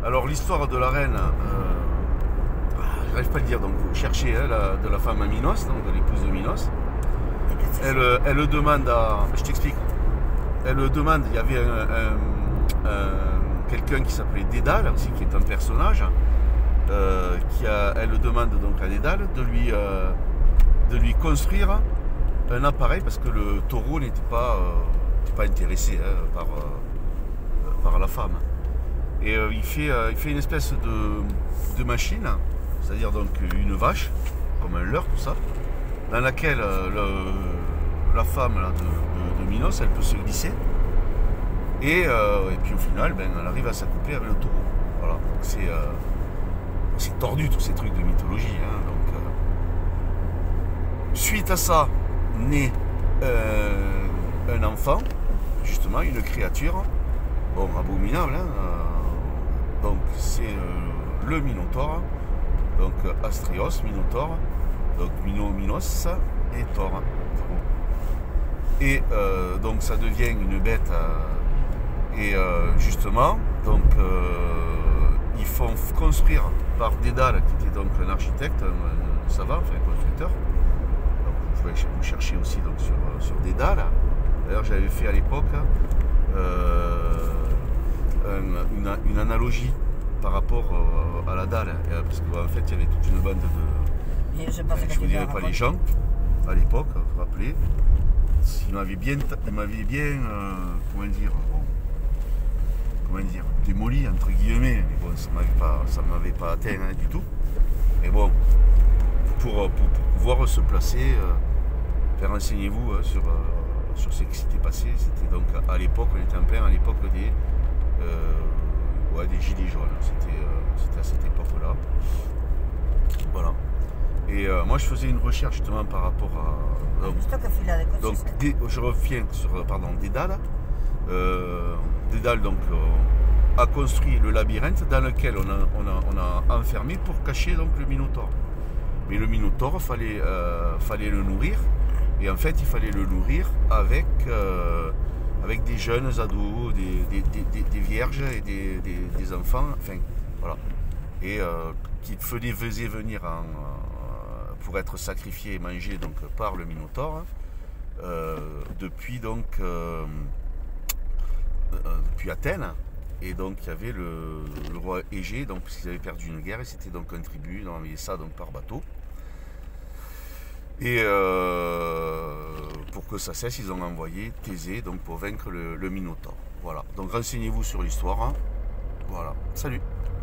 Alors l'histoire de la reine, j'arrive pas à le dire, donc vous cherchez de la femme à Minos, donc de l'épouse de Minos. Elle demande à. Je t'explique. Elle demande, il y avait quelqu'un qui s'appelait Dédale aussi, qui est un personnage, elle demande donc à Dédale de lui construire un appareil parce que le taureau n'était pas intéressé par la femme. Et il fait une espèce de machine, c'est-à-dire donc une vache, comme un leurre, tout ça, dans laquelle la femme là, de Minos, elle peut se glisser. Et puis au final, elle arrive à s'accoupler avec le taureau. Voilà, c'est tordu tous ces trucs de mythologie. Hein, donc, suite à ça, naît un enfant, justement, une créature, bon, abominable. Hein, donc c'est le Minotaure, donc Astrios, Minotaure, donc Minos et Thor. Et donc ça devient une bête. Et justement, donc ils font construire par Dédale, qui était donc un architecte, un savant, enfin un constructeur. Donc vous pouvez vous chercher aussi donc, sur Dédale. D'ailleurs j'avais fait à l'époque une analogie par rapport à la dalle, parce qu'en fait il y avait toute une bande de. Je ne vous dirai pas les gens, à l'époque, vous vous rappelez, il m'avait bien comment dire, démoli entre guillemets, mais bon, ça ne m'avait pas atteint hein, du tout. Mais bon, pour pouvoir se placer, renseignez-vous hein, sur ce qui s'était passé. C'était donc à l'époque, on était en plein à l'époque des gilets jaunes. C'était à cette époque-là. Voilà. Et moi je faisais une recherche justement par rapport à. Donc je reviens sur Dédale. Dédale donc a construit le labyrinthe dans lequel on a enfermé pour cacher donc le Minotaure. Mais le Minotaure fallait le nourrir. Et en fait il fallait le nourrir avec des jeunes ados, des vierges et des enfants, enfin voilà. Et qu'il faisait venir pour être sacrifié et mangé donc, par le Minotaure depuis Athènes. Et donc il y avait le roi Égée, donc puisqu'ils avaient perdu une guerre et c'était donc un tribut, ils ont envoyé ça donc par bateau. Et pour que ça cesse, ils ont envoyé Thésée donc pour vaincre le Minotaure. Voilà. Donc renseignez-vous sur l'histoire. Hein. Voilà. Salut.